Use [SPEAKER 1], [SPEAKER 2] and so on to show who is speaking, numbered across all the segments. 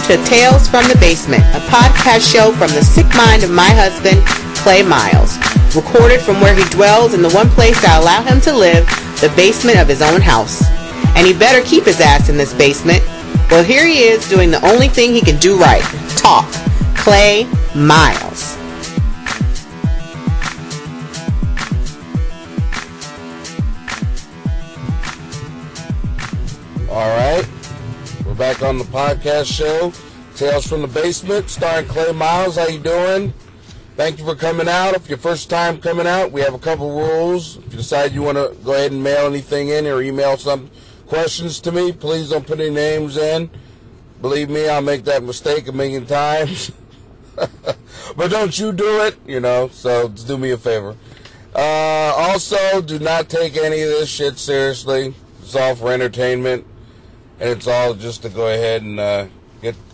[SPEAKER 1] to Tales from the Basement, a podcast show from the sick mind of my husband, Clay Miles, recorded from where he dwells in the one place that allow him to live, the basement of his own house. And he better keep his ass in this basement. Well, here he is doing the only thing he can do right, talk. Clay Miles.
[SPEAKER 2] All right, we're back on the podcast show, Tales from the Basement, starring Clay Miles. How you doing? Thank you for coming out. If your first time coming out, we have a couple rules. If you decide you want to go ahead and mail anything in or email some questions to me, please don't put any names in. Believe me, I'll make that mistake a million times. But don't you do it, so just do me a favor. Also, do not take any of this shit seriously. It's all for entertainment. And it's all just to go ahead and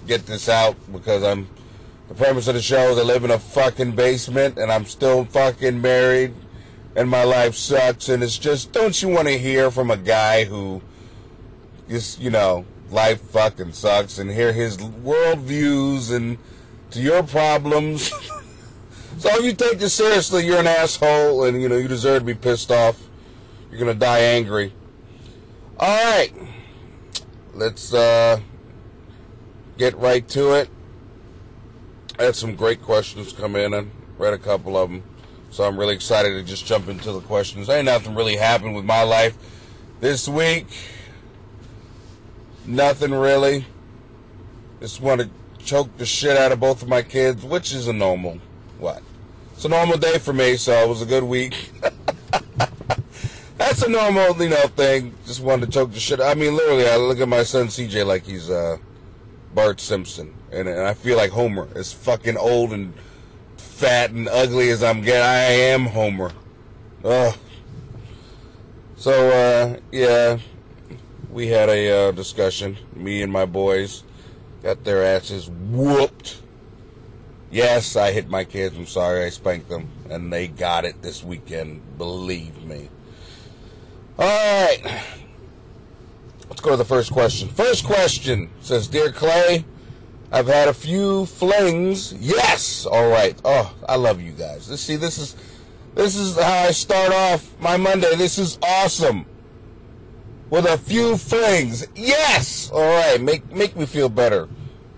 [SPEAKER 2] get this out because the premise of the show is I live in a fucking basement and I'm still fucking married and my life sucks, and it's just, don't you want to hear from a guy who is, life fucking sucks, and hear his world views and to your problems. So if you take this seriously, you're an asshole and you deserve to be pissed off. You're gonna die angry. Alright. Let's get right to it. I had some great questions come in. I read a couple of them, so I'm really excited to just jump into the questions. Ain't nothing really happened with my life this week. Nothing really. Just want to choke the shit out of both of my kids, which is a normal, It's a normal day for me, so it was a good week. That's a normal, thing. Just wanted to choke the shit. I mean, literally, I look at my son CJ like he's Bart Simpson, and I feel like Homer. As fucking old and fat and ugly as I'm getting, I am Homer. Ugh. So, yeah, we had a discussion. Me and my boys got their asses whooped. Yes, I hit my kids. I'm sorry, I spanked them, and they got it this weekend. Believe me. Alright, let's go to the first question. First question says, Dear Clay, I've had a few flings. Yes! Alright. Oh, I love you guys. See, this is how I start off my Monday. This is awesome. With a few flings. Yes! Alright, make me feel better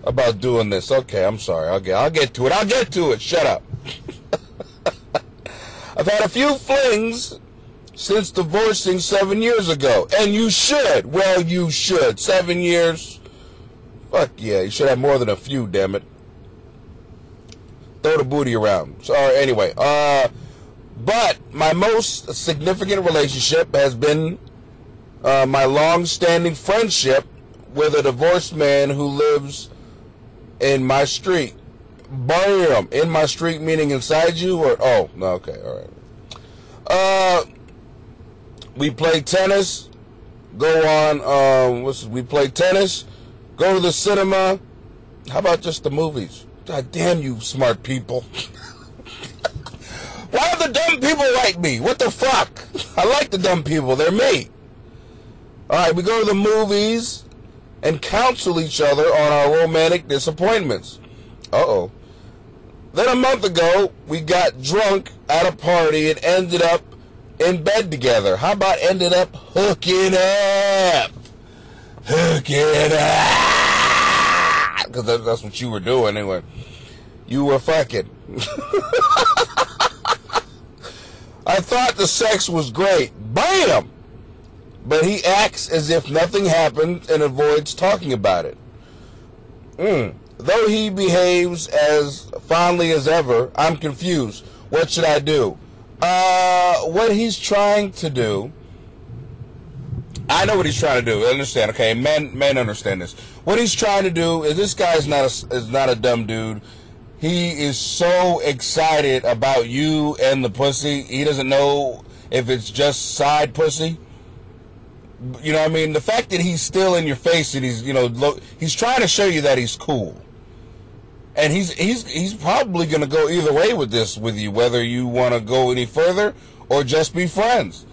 [SPEAKER 2] about doing this. Okay, I'm sorry. I'll get to it. Shut up. I've had a few flings since divorcing 7 years ago. And you should. Well, you should. 7 years. Fuck yeah. You should have more than a few, damn it. Throw the booty around. Sorry, anyway. But my most significant relationship has been my long-standing friendship with a divorced man who lives in my street. Bam! In my street meaning inside you? Or oh, no, okay, alright. We play tennis, we play tennis, go to the cinema. How about just the movies? God damn you smart people. Why are the dumb people like me? What the fuck? I like the dumb people. They're me. Alright, we go to the movies and counsel each other on our romantic disappointments. Uh-oh. Then a month ago, we got drunk at a party and ended up in bed together. How about ended up hooking up? Hooking up! Because that's what you were doing anyway. You were fucking. I thought the sex was great. Bam! But he acts as if nothing happened and avoids talking about it. Though he behaves as fondly as ever, I'm confused. What should I do? What he's trying to do, I know what he's trying to do. I understand, okay? Men understand this. What he's trying to do is, this guy is not a dumb dude. He is so excited about you and the pussy. He doesn't know if it's just side pussy. You know what I mean? The fact that he's still in your face and he's trying to show you that he's cool. And he's probably going to go either way with you, whether you want to go any further or just be friends.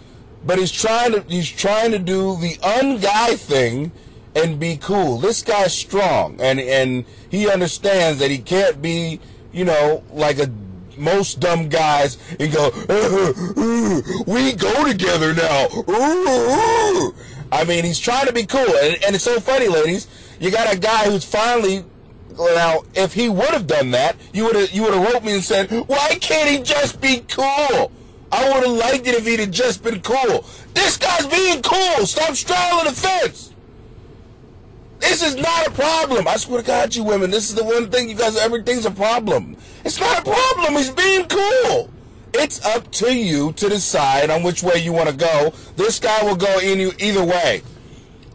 [SPEAKER 2] But he's trying to do the unguy thing and be cool. This guy's strong, and he understands that he can't be, like most dumb guys and go, we go together now. I mean, he's trying to be cool, and it's so funny, ladies. You got a guy who's finally. Now, if he would have done that, you would have wrote me and said, why can't he just be cool? I would have liked it if he'd have just been cool. This guy's being cool. Stop straddling the fence. This is not a problem. I swear to God, you women, this is the one thing you guys, everything's a problem. It's not a problem. He's being cool. It's up to you to decide on which way you want to go. This guy will go either way.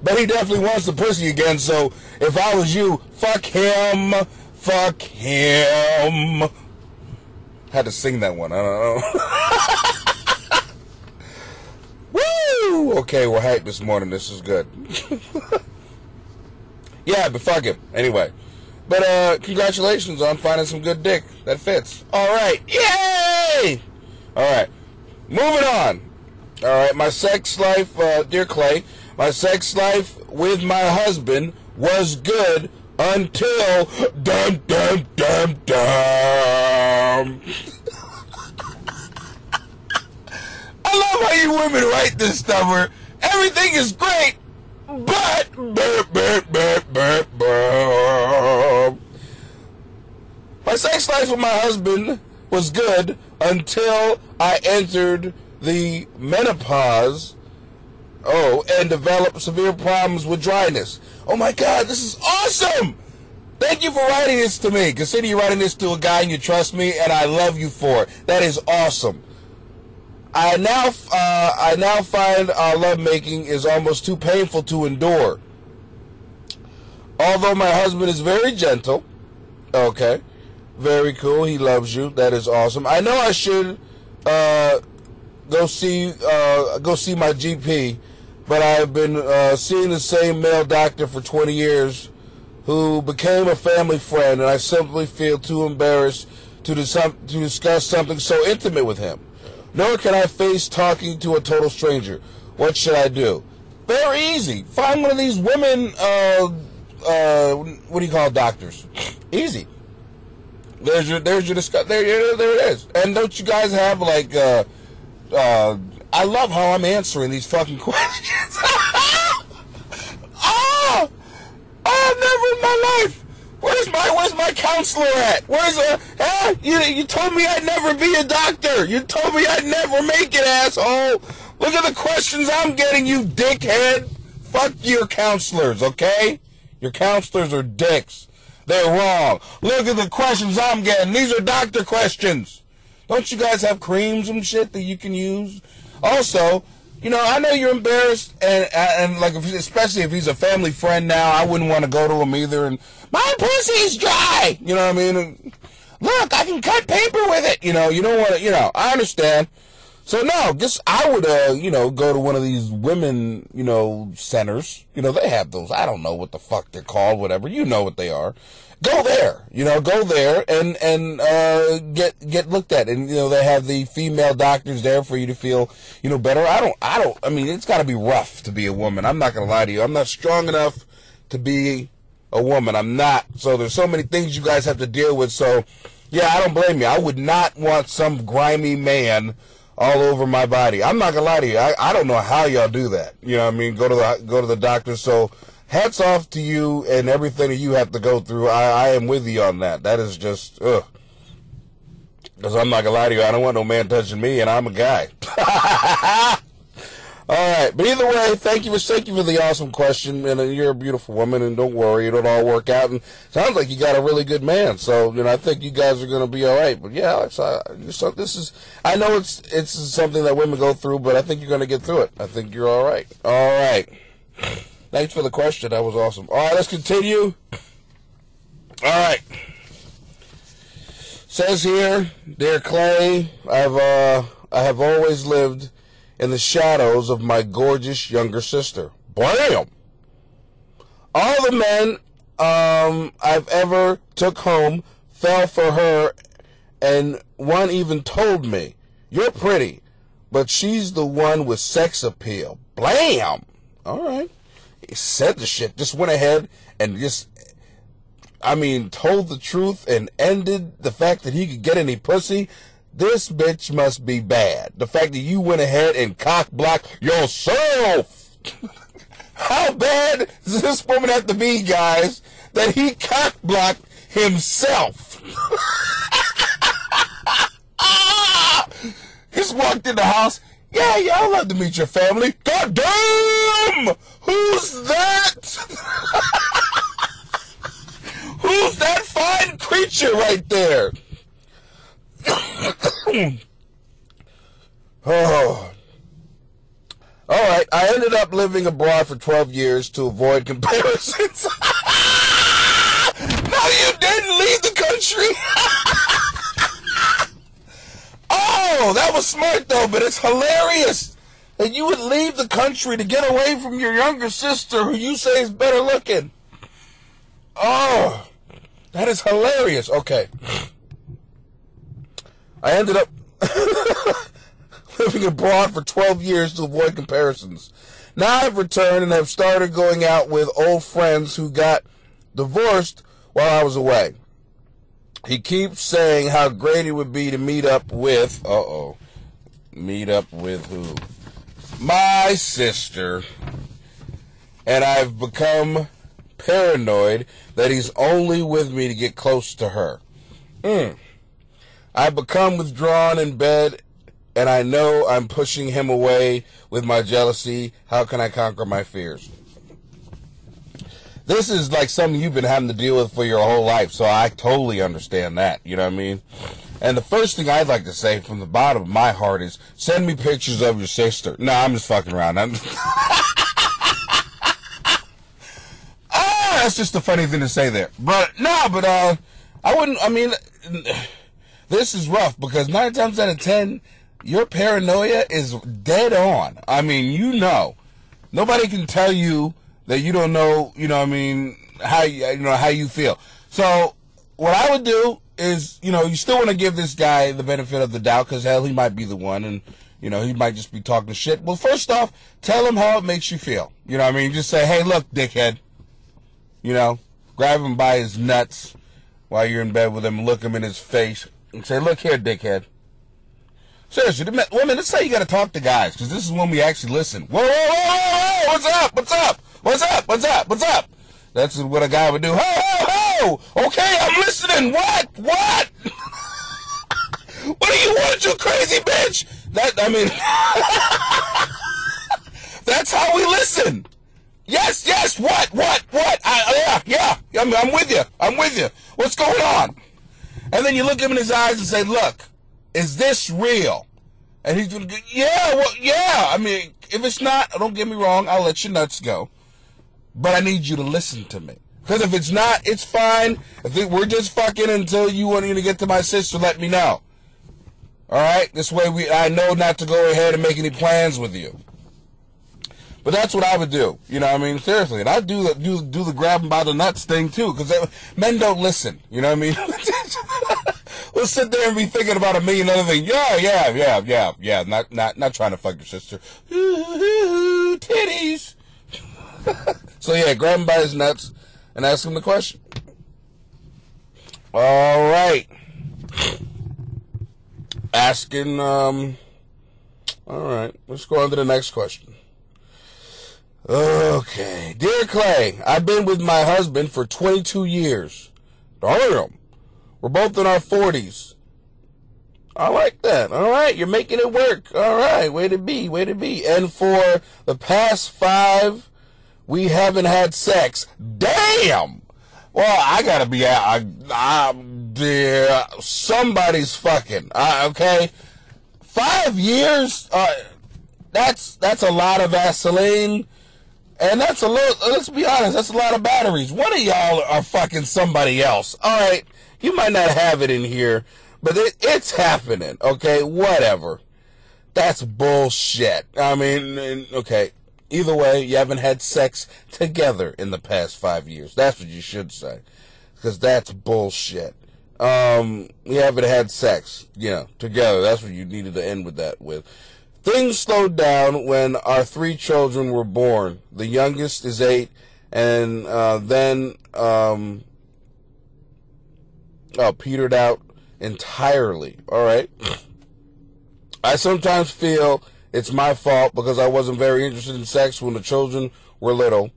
[SPEAKER 2] But he definitely wants the pussy again, so if I was you, fuck him. Fuck him. Had to sing that one. I don't know. Woo! Okay, we're hyped this morning. This is good. Yeah, but fuck him. Anyway. But, congratulations on finding some good dick that fits. Alright. Yay! Alright. Moving on. Alright, my sex life, dear Clay, my sex life with my husband was good until dum dum dum dum. I love how you women write this stuff where everything is great, but my sex life with my husband was good until I entered the menopause. And developed severe problems with dryness. Oh my God, this is awesome! Thank you for writing this to me. Consider you writing this to a guy and you trust me, and I love you for it. That is awesome. I now find our lovemaking is almost too painful to endure. Although my husband is very gentle, okay, very cool. He loves you. That is awesome. I know I should go see my GP. But I've been seeing the same male doctor for 20 years who became a family friend, and I simply feel too embarrassed to discuss something so intimate with him. Nor can I face talking to a total stranger. What should I do? Very easy. Find one of these women, what do you call doctors? Easy. There's your discuss. There it is. And don't you guys have like I love how I'm answering these fucking questions. Never in my life. Where's my counselor at? You told me I'd never be a doctor. You told me I'd never make it, asshole. Look at the questions I'm getting, you dickhead. Fuck your counselors, okay? Your counselors are dicks. They're wrong. Look at the questions I'm getting. These are doctor questions. Don't you guys have creams and shit that you can use? Also, I know you're embarrassed, and like, especially if he's a family friend now, I wouldn't want to go to him either, and my pussy's dry, you know what I mean? And, look, I can cut paper with it, you don't want to, I understand. So, no, I would, go to one of these women, centers. They have those, I don't know what the fuck they're called, whatever, you know what they are. Go there, go there and get looked at. And, they have the female doctors there for you to feel, better. I mean, it's gotta be rough to be a woman. I'm not gonna lie to you. I'm not strong enough to be a woman. I'm not. So there's so many things you guys have to deal with. So, yeah, I don't blame you. I would not want some grimy man all over my body. I'm not gonna lie to you. I don't know how y'all do that. You know what I mean? Go to the doctor. So, hats off to you and everything that you have to go through. I am with you on that. That is just, ugh. Because I'm not going to lie to you, I don't want no man touching me, and I'm a guy. Alright, but either way, thank you for the awesome question, and you're a beautiful woman, and don't worry, it'll all work out, and sounds like you got a really good man, so, I think you guys are going to be alright, but yeah, Alex, I know it's something that women go through, but I think you're going to get through it. I think you're alright. Alright. Thanks for the question. That was awesome. All right, let's continue. All right. Says here, dear Clay, I have always lived in the shadows of my gorgeous younger sister. Blam! All the men I've ever took home fell for her, and one even told me, "You're pretty, but she's the one with sex appeal." Blam! All right. said the shit, just went ahead and told the truth and ended the fact that he could get any pussy. This bitch must be bad. The fact that you went ahead and cock-blocked yourself. How bad does this woman have to be, guys, that he cock-blocked himself? Just walked in the house. Yeah, I'd love to meet your family. God damn! Who's that? Who's that fine creature right there? Oh. All right, I ended up living abroad for 12 years to avoid comparisons. No, you didn't leave the country. Oh, that was smart, though, but it's hilarious that you would leave the country to get away from your younger sister who you say is better looking. Oh, that is hilarious. Okay. I ended up living abroad for 12 years to avoid comparisons. Now I've returned and have started going out with old friends who got divorced while I was away. He keeps saying how great it would be to meet up with... Meet up with who? My sister. And I've become paranoid that he's only with me to get close to her. I've become withdrawn in bed, and I know I'm pushing him away with my jealousy. How can I conquer my fears? This is like something you've been having to deal with for your whole life, so I totally understand that, you know what I mean? And the first thing I'd like to say from the bottom of my heart is, send me pictures of your sister. No, I'm just fucking around. That's just a funny thing to say there. But, no, I wouldn't, this is rough, because 9 times out of 10, your paranoia is dead on. I mean, you know. Nobody can tell you that you don't know, how you feel. So, what I would do is, you still want to give this guy the benefit of the doubt, because hell, he might be the one, and, he might just be talking shit. Well, first off, tell him how it makes you feel. You know what I mean? Just say, hey, look, dickhead. Grab him by his nuts while you're in bed with him, look him in his face, and say, look here, dickhead. Seriously, women, let's say you got to talk to guys, because this is when we actually listen. Whoa, what's up? What's up? That's what a guy would do. Ho! Okay, I'm listening. What? What do you want, you crazy bitch? That's how we listen. Yes, what? I'm with you. What's going on? And then you look him in his eyes and say, look, is this real? And he's going to go, yeah. If it's not, don't get me wrong, I'll let your nuts go. But I need you to listen to me. Because if it's not, it's fine. If we're just fucking until you want to get to my sister, let me know. Alright? This way I know not to go ahead and make any plans with you. But that's what I would do. Seriously. And I'd do the grab them by the nuts thing, too. Because men don't listen. You know what I mean? We'll sit there and be thinking about a million other things. Yeah. Not trying to fuck your sister. Ooh, titties. So, yeah, grab him by his nuts and ask him the question. All right. All right. Let's go on to the next question. Okay. Dear Clay, I've been with my husband for 22 years. Damn. We're both in our 40s. I like that. All right. You're making it work. All right. Way to be. And for the past 5, we haven't had sex. Damn. Well, I gotta be out. Somebody's fucking. Okay. 5 years? That's a lot of Vaseline. And that's let's be honest, that's a lot of batteries. One of y'all are fucking somebody else. Alright, you might not have it in here, but it's happening, okay? Whatever. That's bullshit. Okay. Either way, you haven't had sex together in the past 5 years. That's what you should say. Because that's bullshit. You haven't had sex, together. That's what you needed to end with that with. Things slowed down when our 3 children were born. The youngest is 8, and then petered out entirely. All right. I sometimes feel it's my fault because I wasn't very interested in sex when the children were little.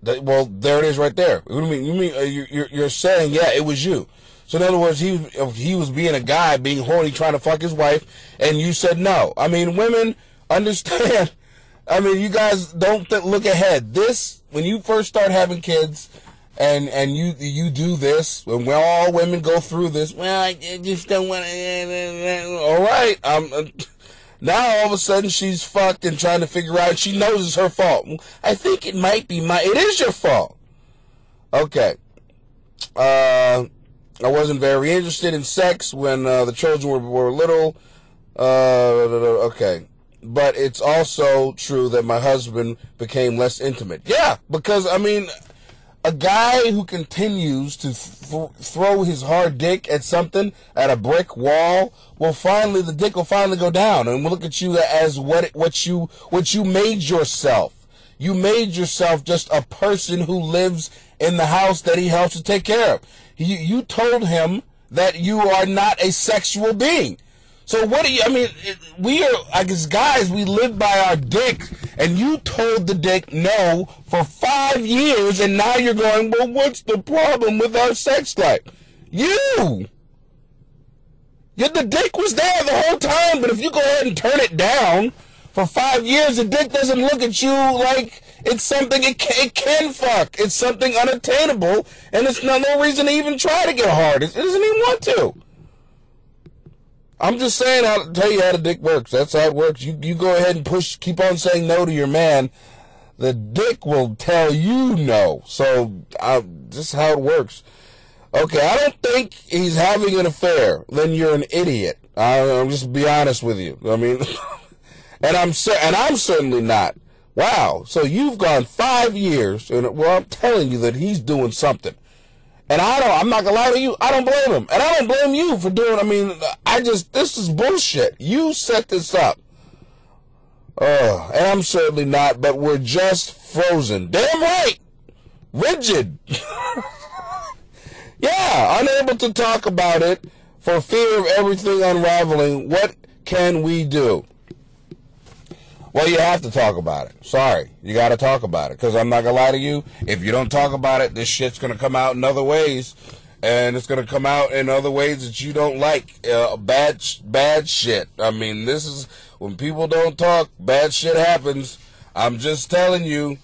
[SPEAKER 2] Well, there it is right there. What do you mean? You're saying, yeah, it was you. So in other words, he was being a guy, being horny, trying to fuck his wife, and you said no. I mean, women understand. I mean, you guys don't look ahead. This, when you first start having kids, and you do this, when all women go through this, well, I just don't want to. All right, now all of a sudden she's fucked and trying to figure out. She knows it's her fault. I think it might be it is your fault. Okay. I wasn't very interested in sex when the children were little. Okay. But it's also true that my husband became less intimate. Yeah, because, I mean, a guy who continues to throw his hard dick at something, at a brick wall, the dick will finally go down. And we'll look at you as what you made yourself. You made yourself just a person who lives in the house that he helps to take care of. You told him that you are not a sexual being. So we are, I guess, guys, we live by our dick, and you told the dick no for 5 years, and now you're going, well, what's the problem with our sex life? The dick was there the whole time, but if you go ahead and turn it down for 5 years, the dick doesn't look at you like it's something it can fuck. It's something unattainable, and it's no reason to even try to get hard. It doesn't even want to. I'm just saying how to tell you how the dick works. That's how it works. You go ahead and keep on saying no to your man. The dick will tell you no. So, this is how it works. Okay, I don't think he's having an affair. Then you're an idiot. I'm just be honest with you. I mean, and I'm certainly not. Wow. So you've gone 5 years, and well, I'm telling you that he's doing something. And I'm not gonna lie to you, I don't blame him. And I don't blame you for doing, this is bullshit. You set this up. And I'm certainly not, but we're just frozen. Damn right! Rigid! Yeah, unable to talk about it for fear of everything unraveling. What can we do? Well, you have to talk about it. Sorry. You got to talk about it. Because I'm not going to lie to you. If you don't talk about it, this shit's going to come out in other ways. And it's going to come out in other ways that you don't like. Bad shit. I mean, this is, when people don't talk, bad shit happens. I'm just telling you,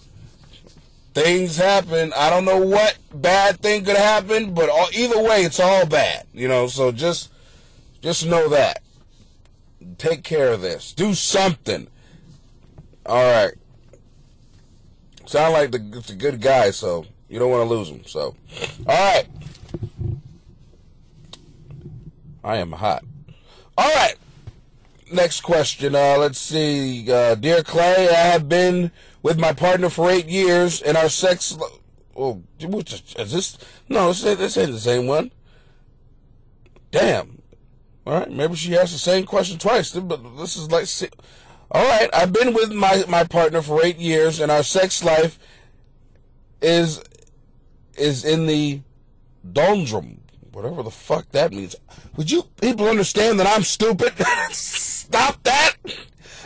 [SPEAKER 2] things happen. I don't know what bad thing could happen, but either way, it's all bad. So just know that. Take care of this. Do something. All right. Sound like it's a good guy, so you don't want to lose him. So, all right. I am hot. All right. Next question. Let's see. Dear Clay, I have been with my partner for 8 years, and our sex. Oh, is this? No, this ain't the same one. Damn. All right. Maybe she asked the same question twice, but this is like. All right, I've been with my partner for 8 years, and our sex life is in the doldrum, whatever the fuck that means. Would you people understand that I'm stupid? Stop that!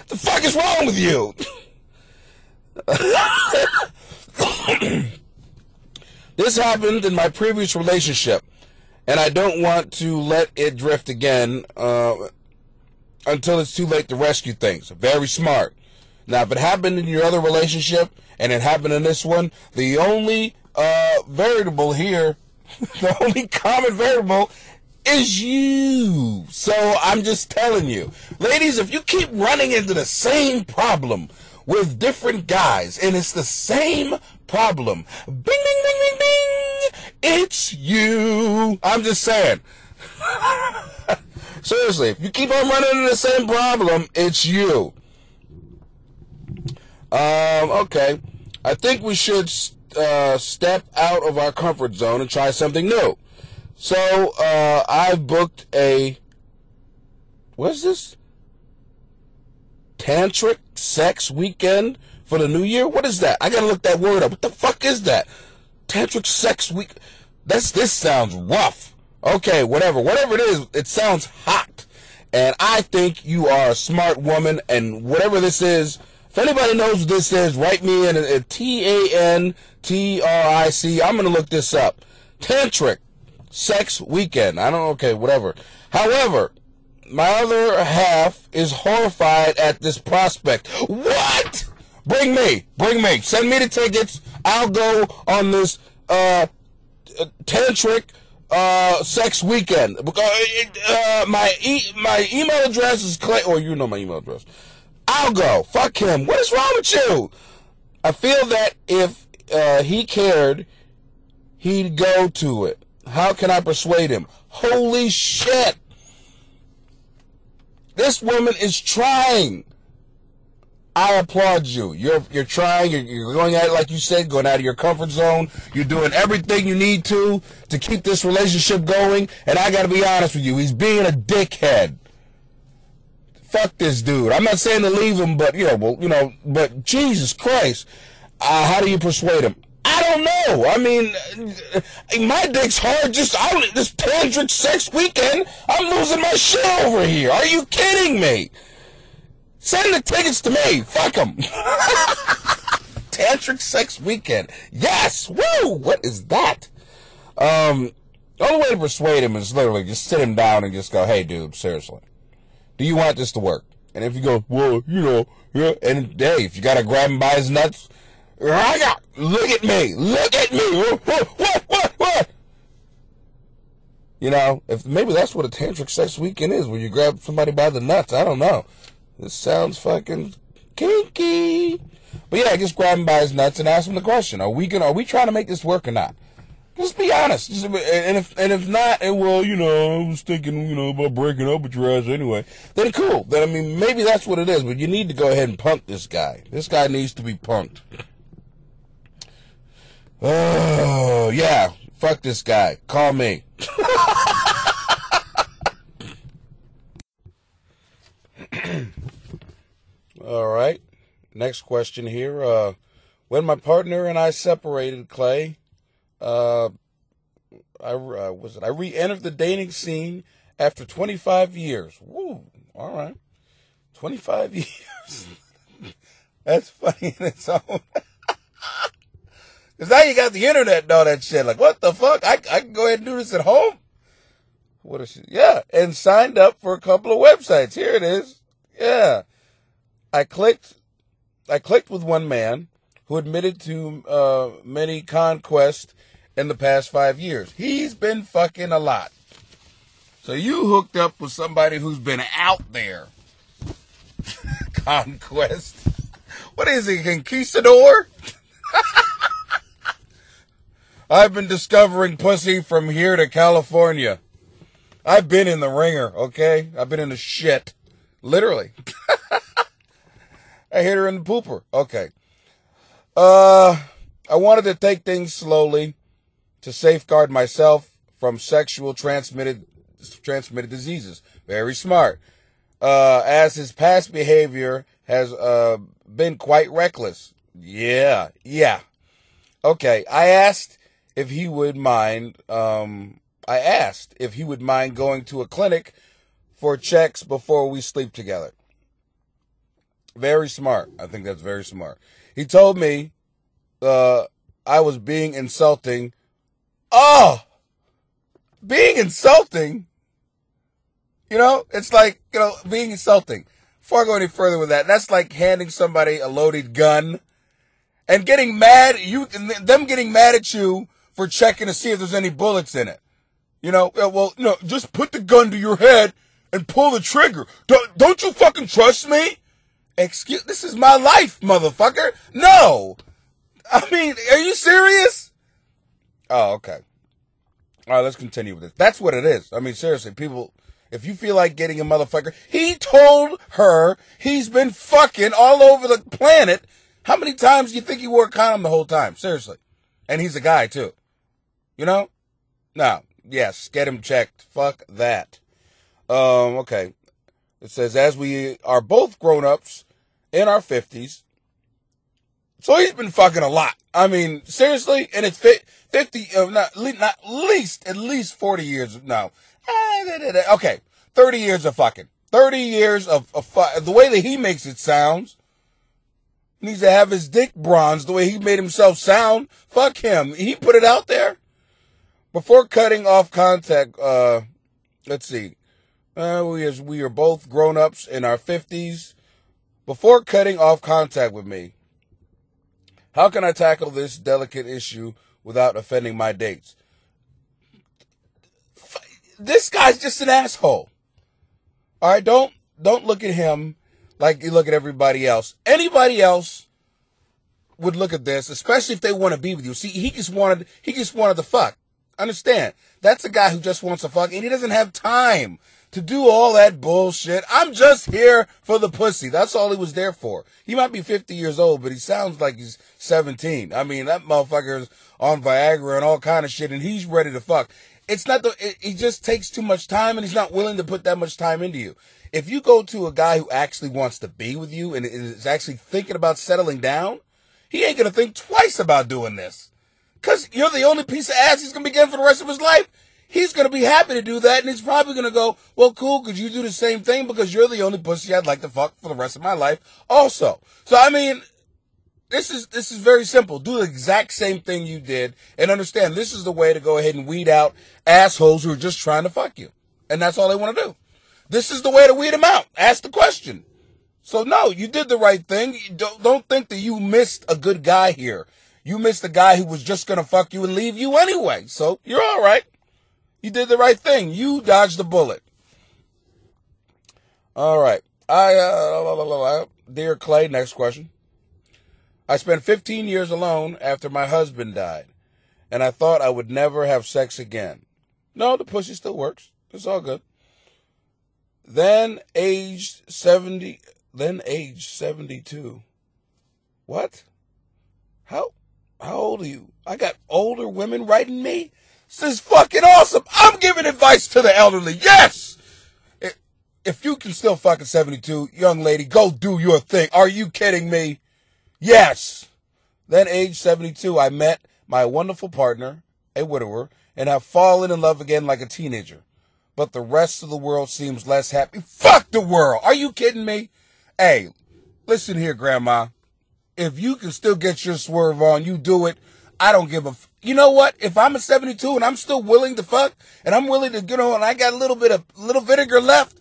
[SPEAKER 2] The fuck is wrong with you? This happened in my previous relationship, and I don't want to let it drift again. Until it's too late to rescue things. Very smart. Now, if it happened in your other relationship and it happened in this one, the only variable here, the only common variable is you. So I'm just telling you. Ladies, if you keep running into the same problem with different guys and it's the same problem, bing, bing, bing, bing, bing, it's you. I'm just saying. Seriously, if you keep on running into the same problem, it's you. Okay. I think we should step out of our comfort zone and try something new. So, I've booked a... What's this? Tantric sex weekend for the new year? What is that? I gotta look that word up. What the fuck is that? Tantric sex week. This sounds rough. Okay, whatever. Whatever it is, it sounds hot. And I think you are a smart woman, and whatever this is, if anybody knows what this is, write me in a TANTRIC. I'm going to look this up. Tantric sex weekend. I don't know. Okay, whatever. However, my other half is horrified at this prospect. What? Bring me. Send me the tickets. I'll go on this tantric sex weekend. My email address is Clay. Oh, you know my email address. I'll go. Fuck him. What is wrong with you? I feel that if he cared, he'd go to it. How can I persuade him? Holy shit. This woman is trying. I applaud you. You're trying. You're going at it like you said, going out of your comfort zone. You're doing everything you need to keep this relationship going. And I got to be honest with you, he's being a dickhead. Fuck this dude. I'm not saying to leave him, but but Jesus Christ, how do you persuade him? I don't know. I mean, my dick's hard. This tantric sex weekend, I'm losing my shit over here. Are you kidding me? Send the tickets to me. Fuck them. Tantric sex weekend. Yes. Woo. What is that? The only way to persuade him is literally just sit him down and just go, hey, dude, seriously, do you want this to work? And if you go, well, yeah. And hey, if you got to grab him by his nuts, look at me. What? If maybe that's what a tantric sex weekend is, where you grab somebody by the nuts. I don't know. This sounds fucking kinky. But yeah, just grab him by his nuts and ask him the question. Are we trying to make this work or not? Just be honest. And if not, I was thinking, about breaking up with your ass anyway. Then cool. Then, maybe that's what it is. But you need to go ahead and punk this guy. This guy needs to be punked. Oh, yeah. Fuck this guy. Call me. All right. Next question here. When my partner and I separated, Clay, I re-entered the dating scene after 25 years. Woo. All right. 25 years. That's funny in its own. Because now you got the internet and all that shit. Like, what the fuck? I can go ahead and do this at home? What is she? Yeah. And signed up for a couple of websites. Here it is. Yeah. I clicked with one man who admitted to many conquests in the past 5 years. He's been fucking a lot. So you hooked up with somebody who's been out there. Conquest. What is he, conquistador? I've been discovering pussy from here to California. I've been in the ringer, okay? I've been in the shit. Literally. I hit her in the pooper. Okay. I wanted to take things slowly to safeguard myself from sexual transmitted diseases. Very smart. As his past behavior has been quite reckless. Yeah. Okay. I asked if he would mind going to a clinic for checks before we sleep together. Very smart. I think that's very smart. He told me I was being insulting. Oh! Being insulting? It's like, being insulting. Before I go any further with that, that's like handing somebody a loaded gun and getting mad, them getting mad at you for checking to see if there's any bullets in it. Just put the gun to your head and pull the trigger. Don't you fucking trust me? This is my life, motherfucker. No. Are you serious? Oh, okay. All right, let's continue with this. That's what it is. Seriously, people, if you feel like getting a motherfucker, he told her he's been fucking all over the planet. How many times do you think he wore a condom the whole time? Seriously. And he's a guy, too. No. Yes, get him checked. Fuck that. Okay. It says, as we are both grown-ups, in our 50s. So he's been fucking a lot. I mean, seriously, and it's 50, not least, at least 40 years now. Okay, 30 years of fucking. 30 years of the way that he makes it sounds. Needs to have his dick bronzed the way he made himself sound. Fuck him. He put it out there. Before cutting off contact, let's see. We are both grown-ups in our 50s. Before cutting off contact with me, how can I tackle this delicate issue without offending my dates? This guy's just an asshole. All right, don't look at him like you look at everybody else. Anybody else would look at this, especially if they want to be with you. See, he just wanted to fuck. Understand? That's a guy who just wants to fuck, and he doesn't have time to do all that bullshit. I'm just here for the pussy. That's all he was there for. He might be 50 years old, but he sounds like he's 17. I mean, that motherfucker's on Viagra and all kind of shit, and he's ready to fuck. He just takes too much time, and he's not willing to put that much time into you. If you go to a guy who actually wants to be with you and is actually thinking about settling down, he ain't going to think twice about doing this. Because you're the only piece of ass he's going to be getting for the rest of his life. He's going to be happy to do that, and he's probably going to go, well, cool, could you do the same thing? Because you're the only pussy I'd like to fuck for the rest of my life also. So, I mean, this is very simple. Do the exact same thing you did, and understand this is the way to go ahead and weed out assholes who are just trying to fuck you. And that's all they want to do. This is the way to weed them out. Ask the question. So, no, you did the right thing. Don't think that you missed a good guy here. You missed a guy who was just going to fuck you and leave you anyway. So, you're all right. You did the right thing. You dodged the bullet. All right. Dear Clay, next question. I spent 15 years alone after my husband died, and I thought I would never have sex again. No, the pussy still works. It's all good. Then aged 72. What? How old are you? I got older women writing me? This is fucking awesome. I'm giving advice to the elderly. Yes! If you can still fuck at 72, young lady, go do your thing. Are you kidding me? Yes! Then age 72, I met my wonderful partner, a widower, and have fallen in love again like a teenager. But the rest of the world seems less happy. Fuck the world! Are you kidding me? Hey, listen here, Grandma. If you can still get your swerve on, you do it. I don't give a you know what? If I'm a 72 and I'm still willing to fuck, and I'm willing to get on, and I got a little vinegar left,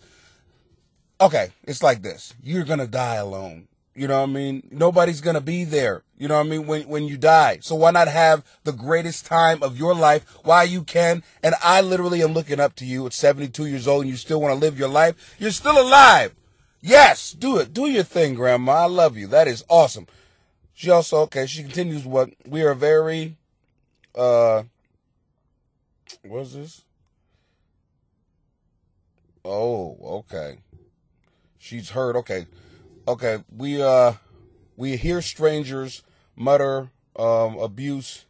[SPEAKER 2] okay, it's like this. You're gonna die alone. You know what I mean? Nobody's gonna be there. You know what I mean? When you die. So why not have the greatest time of your life while you can? And I literally am looking up to you at 72 years old and you still want to live your life. You're still alive. Yes, do it. Do your thing, Grandma. I love you. That is awesome. She continues what we are very, what is this? Oh, okay. She's heard, okay. Okay, we hear strangers mutter, abuse,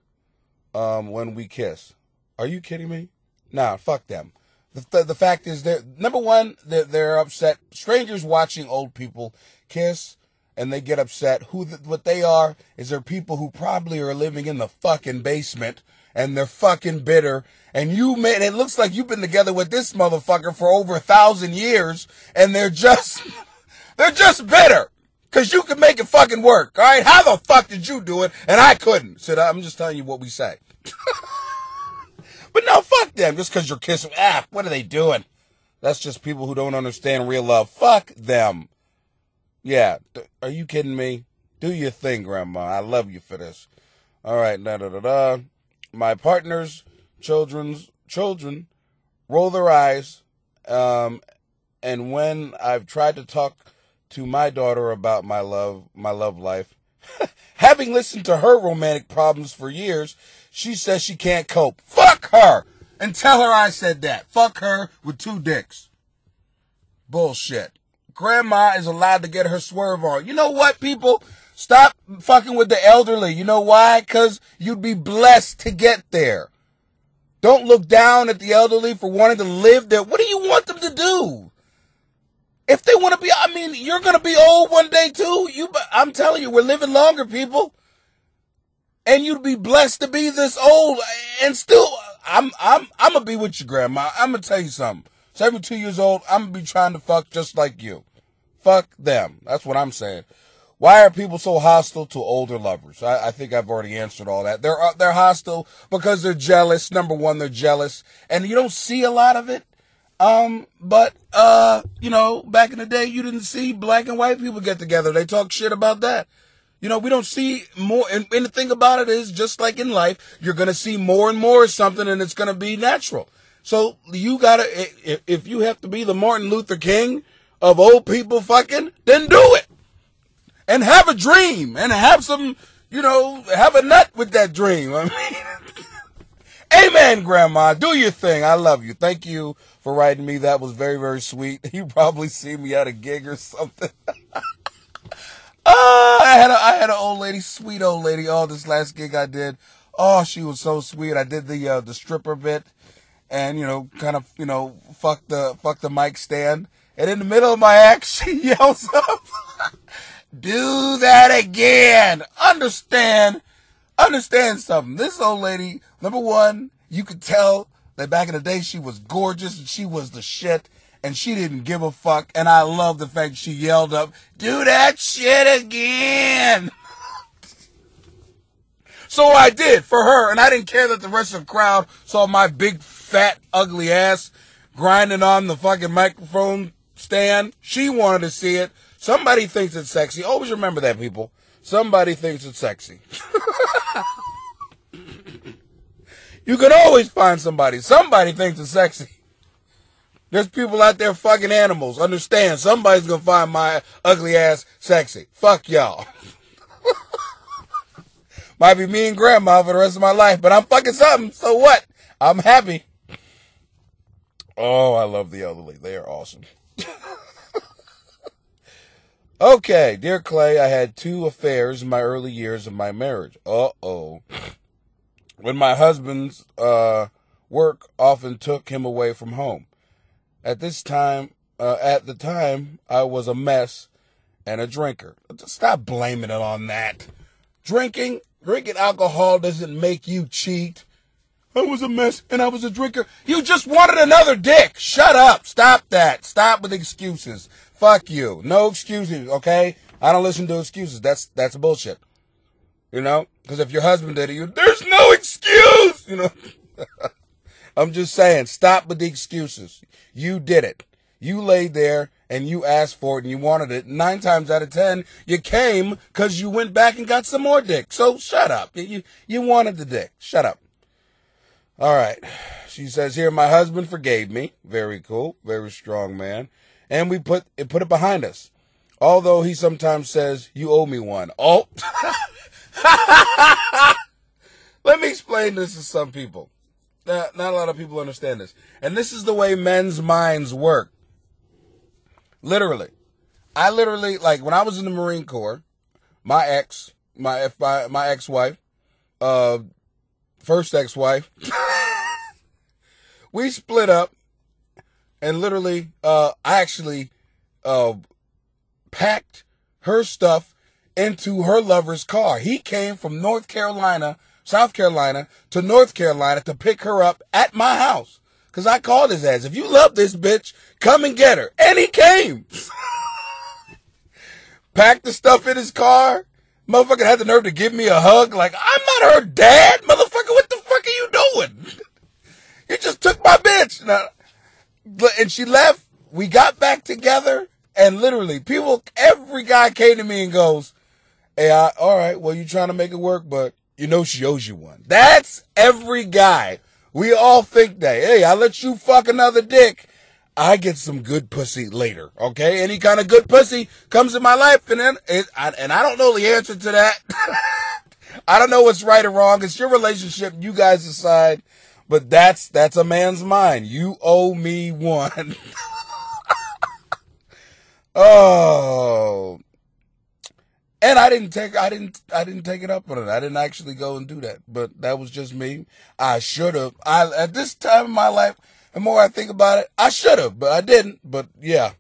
[SPEAKER 2] when we kiss. Are you kidding me? Nah, fuck them. The fact is number one, they're upset. Strangers watching old people kiss, and they get upset. What they are is they're people who probably are living in the fucking basement, and they're fucking bitter. And it looks like you've been together with this motherfucker for over 1,000 years, and they're just bitter. Cause you can make it fucking work, alright? How the fuck did you do it, and I couldn't? So I'm just telling you what we say. But no, fuck them, just cause you're kissing. What are they doing? That's just people who don't understand real love. Fuck them. Yeah, are you kidding me? Do your thing, Grandma. I love you for this. Alright, My partner's children roll their eyes, and when I've tried to talk to my daughter about my love life, having listened to her romantic problems for years, she says she can't cope. Fuck her! And tell her I said that. Fuck her with 2 dicks. Bullshit. Grandma is allowed to get her swerve on. You know what, people? Stop fucking with the elderly. You know why? Because you'd be blessed to get there. Don't look down at the elderly for wanting to live there. What do you want them to do? If they want to be, I mean, you're going to be old one day too. I'm telling you, we're living longer, people. And you'd be blessed to be this old. And still, I'm going to be with you, Grandma. I'm going to tell you something. 72 years old, I'm going to be trying to fuck just like you. Fuck them. That's what I'm saying. Why are people so hostile to older lovers? I think I've already answered all that. They're hostile because they're jealous. Number one, they're jealous. And you don't see a lot of it. But you know, back in the day, you didn't see black and white people get together. They talk shit about that. You know, we don't see more. And the thing about it is, just like in life, you're going to see more and more of something, and it's going to be natural. So you gotta, if you have to be the Martin Luther King of old people fucking, then do it. And have a dream, and have some, you know, have a nut with that dream. I mean, amen, Grandma. Do your thing. I love you. Thank you for writing me. That was very, very sweet. You probably see me at a gig or something. I had an old lady, sweet old lady. Oh, this last gig I did. Oh, she was so sweet. I did the stripper bit, and you know, kind of, you know, fuck the mic stand. And in the middle of my act, she yells up, "Do that again." Understand something. This old lady, number one, you could tell that back in the day she was gorgeous and she was the shit, and she didn't give a fuck. And I love the fact she yelled up, "Do that shit again." So I did for her, and I didn't care that the rest of the crowd saw my big, fat, ugly ass grinding on the fucking microphone stand. She wanted to see it. Somebody thinks it's sexy. Always remember that, people. Somebody thinks it's sexy. You can always find somebody. Somebody thinks it's sexy. There's people out there fucking animals. Understand, somebody's gonna find my ugly ass sexy. Fuck y'all. Might be me and Grandma for the rest of my life, but I'm fucking something. So what? I'm happy. Oh, I love the elderly. They are awesome. Okay, dear Clay, I had 2 affairs in my early years of my marriage. Uh-oh. When my husband's work often took him away from home. At the time, I was a mess and a drinker. Stop blaming it on that. Drinking alcohol doesn't make you cheat. I was a mess and I was a drinker. You just wanted another dick. Shut up. Stop that. Stop with excuses. Fuck you. No excuses, okay? I don't listen to excuses. That's bullshit. You know? Because if your husband did it, there's no excuse! You know? I'm just saying, stop with the excuses. You did it. You laid there and you asked for it and you wanted it. 9 times out of 10, you came because you went back and got some more dick. So shut up. You wanted the dick. Shut up. All right. She says here, my husband forgave me. Very cool. Very strong man. And we put it behind us. Although he sometimes says, you owe me one. Oh. Let me explain this to some people. Not a lot of people understand this. And this is the way men's minds work. Literally. Like, when I was in the Marine Corps, my ex-wife, first ex-wife, we split up, and literally, I actually packed her stuff into her lover's car. He came from South Carolina to North Carolina to pick her up at my house. Because I called his ass, if you love this bitch, come and get her. And he came. Packed the stuff in his car. Motherfucker had the nerve to give me a hug. Like, I'm not her dad, motherfucker. What the fuck are you doing? You just took my bitch. Now, and she left. We got back together. And literally, every guy came to me and goes, hey, all right, well, you trying to make it work, but you know she owes you one. That's every guy. We all think that. Hey, I let you fuck another dick. I get some good pussy later, okay? Any kind of good pussy comes in my life, and I don't know the answer to that. I don't know what's right or wrong. It's your relationship. You guys decide. But that's a man's mind. You owe me one. Oh. And I didn't take it up on it. I didn't actually go and do that. But that was just me. I should have. At this time in my life, the more I think about it, I should have, but I didn't. But yeah.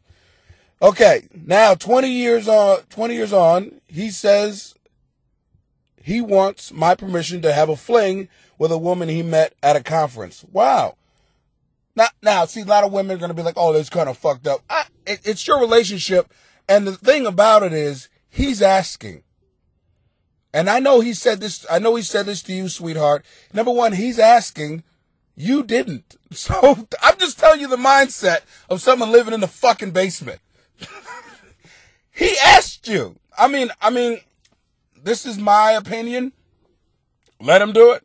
[SPEAKER 2] Okay, now 20 years on, he says he wants my permission to have a fling with a woman he met at a conference. Wow. Now, see, a lot of women are going to be like, oh, that's kind of fucked up. It's your relationship. And the thing about it is, he's asking. And I know he said this to you, sweetheart. Number one, he's asking. You didn't. So I'm just telling you the mindset of someone living in the fucking basement. He asked you. I mean, this is my opinion. Let him do it.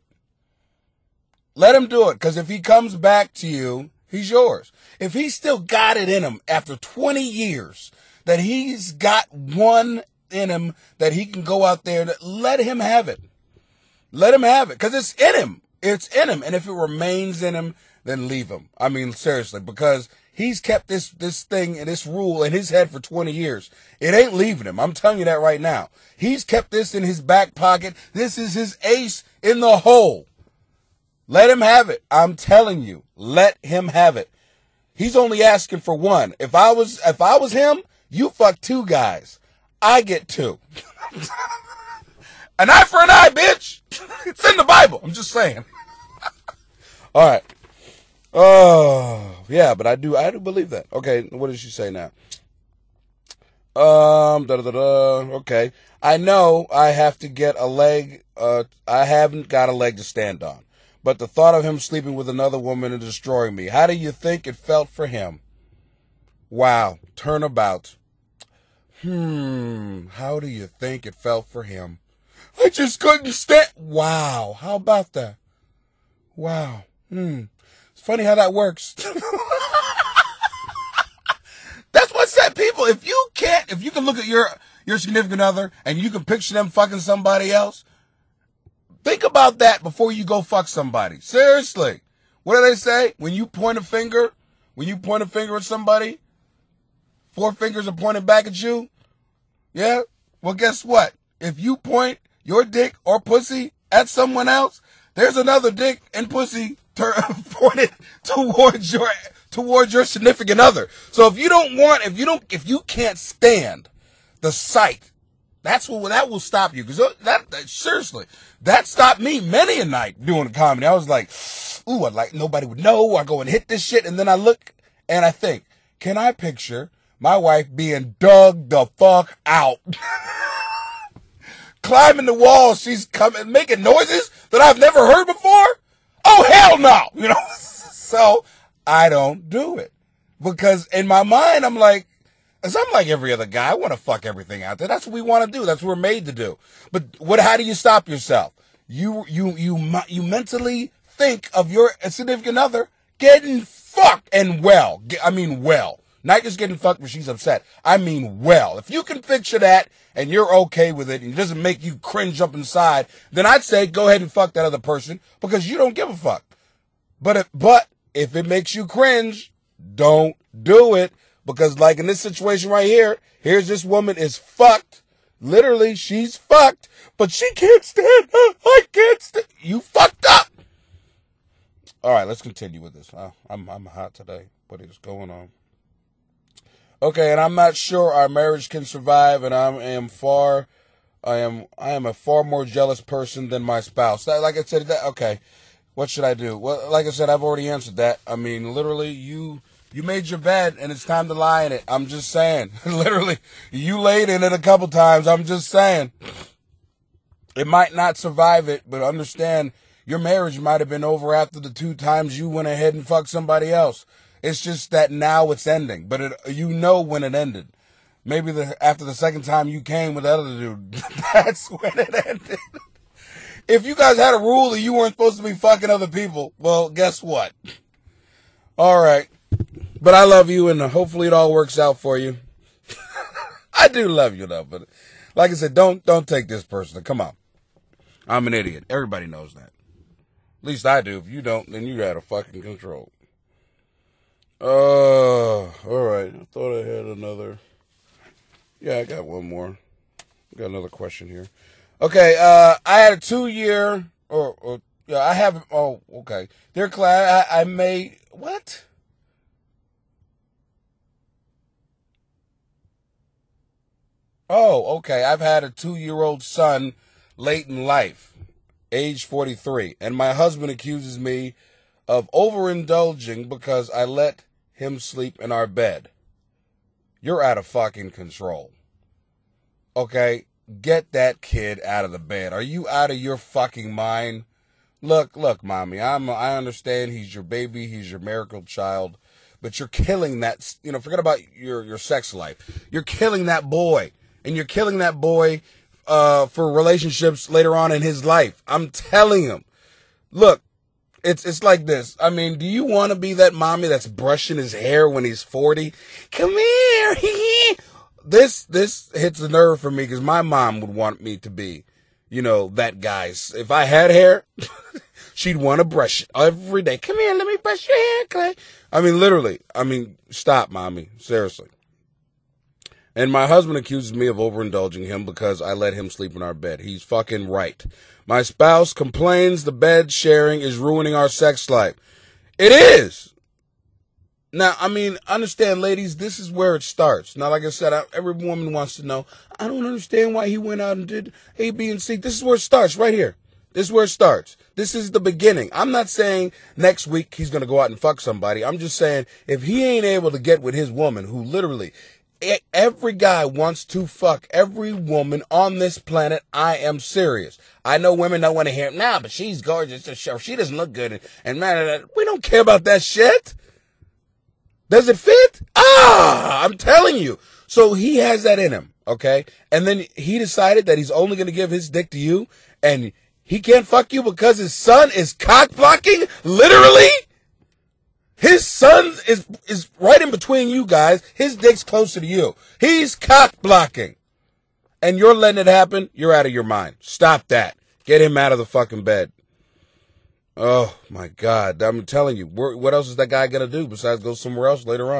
[SPEAKER 2] Let him do it. Because if he comes back to you, he's yours. If he's still got it in him after 20 years, that he's got one in him that he can go out there, let him have it. Let him have it. Because it's in him. It's in him. And if it remains in him, then leave him. I mean, seriously, because he's kept this thing and this rule in his head for 20 years. It ain't leaving him. I'm telling you that right now. He's kept this in his back pocket. This is his ace in the hole. Let him have it. I'm telling you, let him have it. He's only asking for one. If I was him, you fuck two guys. I get two. An eye for an eye, bitch. It's in the Bible. I'm just saying. All right. Oh, yeah, but I do believe that. Okay, what does she say now? Okay. I know I have to get a leg. I haven't got a leg to stand on. But the thought of him sleeping with another woman and destroying me. How do you think it felt for him? Wow. Turnabout. How do you think it felt for him? I just couldn't stand. Wow. How about that? Wow. It's funny how that works. That's what said people. If you can look at your significant other and you can picture them fucking somebody else, think about that before you go fuck somebody. Seriously. What do they say? When you point a finger at somebody, 4 fingers are pointed back at you. Yeah? Well, guess what? If you point your dick or pussy at someone else, there's another dick and pussy pointed towards your significant other. So if you can't stand the sight, that will stop you. Because seriously, that stopped me many a night doing comedy. I was like, ooh, I'd like nobody would know. I go and hit this shit, and then I look and I think, can I picture my wife being dug the fuck out? Climbing the walls, she's coming, making noises that I've never heard before? Oh, hell no! You know? So, I don't do it. Because in my mind, I'm like every other guy. I want to fuck everything out there. That's what we want to do. That's what we're made to do. But how do you stop yourself? You mentally think of your significant other getting fucked and well. I mean well. Not just getting fucked when she's upset. I mean well. If you can picture that and you're okay with it and it doesn't make you cringe up inside, then I'd say go ahead and fuck that other person because you don't give a fuck. But if it makes you cringe, don't do it. Because like in this situation right here, here's this woman is fucked. Literally, she's fucked. But she can't stand. I can't stand. You fucked up. All right, let's continue with this. I'm hot today. What is going on? Okay, and I'm not sure our marriage can survive, and I am a far more jealous person than my spouse. Like I said, okay, what should I do? Well, like I said, I've already answered that. I mean, literally, you made your bed, and it's time to lie in it. I'm just saying. Literally, you laid in it a couple times. I'm just saying. It might not survive it, but understand your marriage might have been over after the 2 times you went ahead and fucked somebody else. It's just that now it's ending, but you know when it ended. Maybe after the second time you came with the other dude, that's when it ended. If you guys had a rule that you weren't supposed to be fucking other people, well, guess what? All right. But I love you, and hopefully it all works out for you. I do love you, though, but like I said, don't take this personally. Come on. I'm an idiot. Everybody knows that. At least I do. If you don't, then you got a fucking control. All right. I thought I had another. Yeah, I got one more. Got another question here. Okay, I had a 2-year, I have, okay. Dear Clyde, I made, what? Oh, okay. I've had a 2-year-old son late in life, age 43, and my husband accuses me of overindulging because I let him sleep in our bed. You're out of fucking control. Okay? Get that kid out of the bed. Are you out of your fucking mind? Look, mommy, I understand he's your baby, he's your miracle child, but you're killing that, forget about your sex life. You're killing that boy, and you're killing that boy for relationships later on in his life. I'm telling him. Look, it's like this. I mean, do you want to be that mommy that's brushing his hair when he's 40? Come here. This hits the nerve for me because my mom would want me to be, that guy's. If I had hair, she'd want to brush it every day. Come here, let me brush your hair, Clay. I mean, literally. Stop, mommy. Seriously. And my husband accuses me of overindulging him because I let him sleep in our bed. He's fucking right. My spouse complains the bed sharing is ruining our sex life. It is. Now, understand, ladies, this is where it starts. Now, like I said, every woman wants to know, I don't understand why he went out and did A, B, and C. This is where it starts, right here. This is where it starts. This is the beginning. I'm not saying next week he's going to go out and fuck somebody. I'm just saying if he ain't able to get with his woman, who literally, every guy wants to fuck every woman on this planet. I am serious. I know women don't want to hear, but she's gorgeous. She doesn't look good. And man, we don't care about that shit. Does it fit? I'm telling you. So he has that in him, okay? And then he decided that he's only going to give his dick to you, and he can't fuck you because his son is cock blocking? Literally? His son is right in between you guys. His dick's closer to you. He's cock blocking. And you're letting it happen? You're out of your mind. Stop that. Get him out of the fucking bed. Oh, my God. I'm telling you, what else is that guy going to do besides go somewhere else later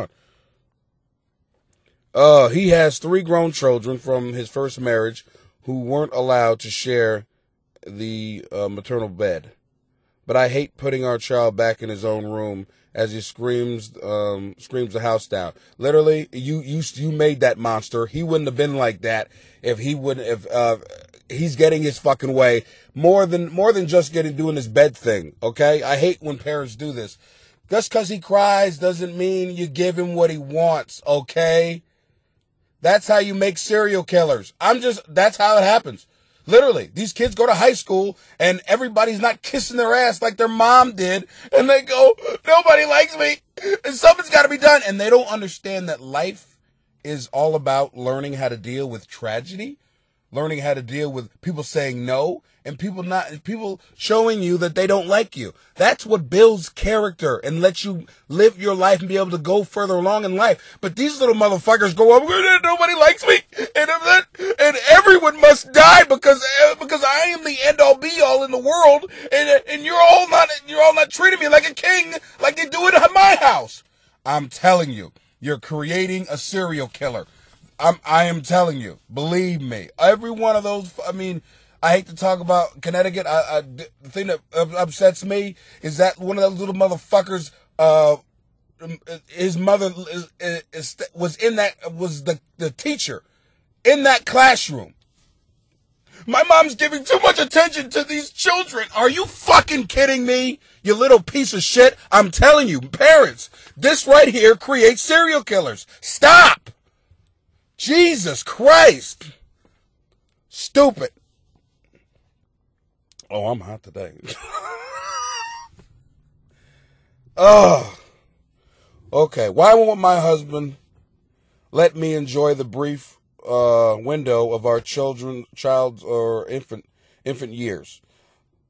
[SPEAKER 2] on? He has 3 grown children from his first marriage who weren't allowed to share the maternal bed. But I hate putting our child back in his own room as he screams the house down. Literally, you made that monster. He wouldn't have been like that if he's getting his fucking way more than just doing this bed thing. Okay, I hate when parents do this. Just because he cries doesn't mean you give him what he wants. Okay, that's how you make serial killers. That's how it happens. Literally, these kids go to high school and everybody's not kissing their ass like their mom did. And they go, nobody likes me and something's got to be done. And they don't understand that life is all about learning how to deal with tragedy, learning how to deal with people saying no, and people showing you that they don't like you. That's what builds character and lets you live your life and be able to go further along in life. But these little motherfuckers go up, nobody likes me, and everyone must die because I am the end all be all in the world, and you're all not treating me like a king like they do it at my house. I'm telling you, you're creating a serial killer. I am telling you, believe me. Every one of those, I hate to talk about Connecticut. The thing that upsets me is that one of those little motherfuckers, his mother was the teacher in that classroom. My mom's giving too much attention to these children. Are you fucking kidding me? You little piece of shit. I'm telling you, parents, this right here creates serial killers. Stop. Jesus Christ. Stupid. Oh, I'm hot today. Oh. Okay. Why won't my husband let me enjoy the brief window of our child's or infant years?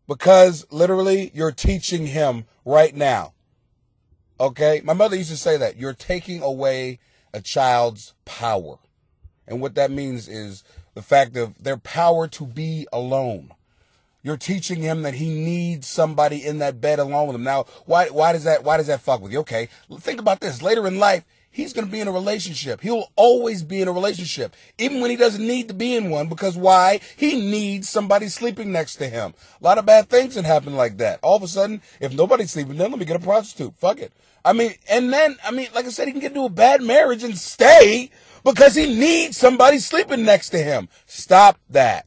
[SPEAKER 2] Because literally you're teaching him right now. Okay? My mother used to say that. You're taking away a child's power. And what that means is the fact of their power to be alone. You're teaching him that he needs somebody in that bed alone with him. Now, why does that fuck with you? Okay, think about this. Later in life, he's going to be in a relationship. He'll always be in a relationship, even when he doesn't need to be in one. Because why? He needs somebody sleeping next to him. A lot of bad things can happen like that. All of a sudden, if nobody's sleeping, then let me get a prostitute. Fuck it. Like I said, he can get into a bad marriage and stay. because he needs somebody sleeping next to him. Stop that.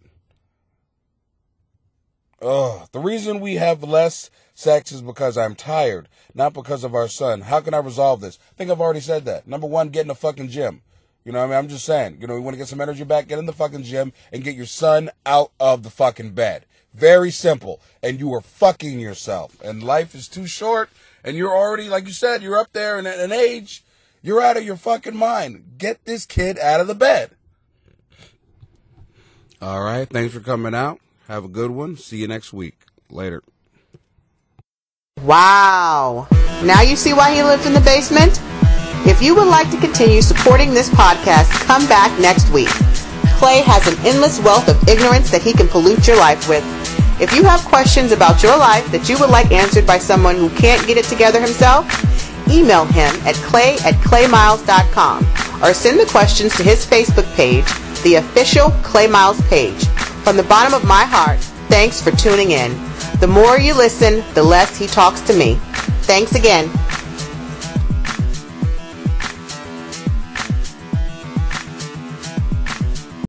[SPEAKER 2] The reason we have less sex is because I'm tired, not because of our son. How can I resolve this? I think I've already said that. Number one, get in the fucking gym. You know what I mean? I'm just saying, you want to get some energy back, get in the fucking gym and get your son out of the fucking bed. Very simple. And you are fucking yourself. And life is too short. And you're already, like you said, you're up there in an age. You're out of your fucking mind. Get this kid out of the bed. All right. Thanks for coming out. Have a good one. See you next week. Later.
[SPEAKER 1] Wow. Now you see why he lived in the basement? If you would like to continue supporting this podcast, come back next week. Clay has an endless wealth of ignorance that he can pollute your life with. If you have questions about your life that you would like answered by someone who can't get it together himself, email him at clay@claymiles.com or send the questions to his Facebook page, the official Clay Miles page. From the bottom of my heart, thanks for tuning in. The more you listen, the less he talks to me. Thanks again.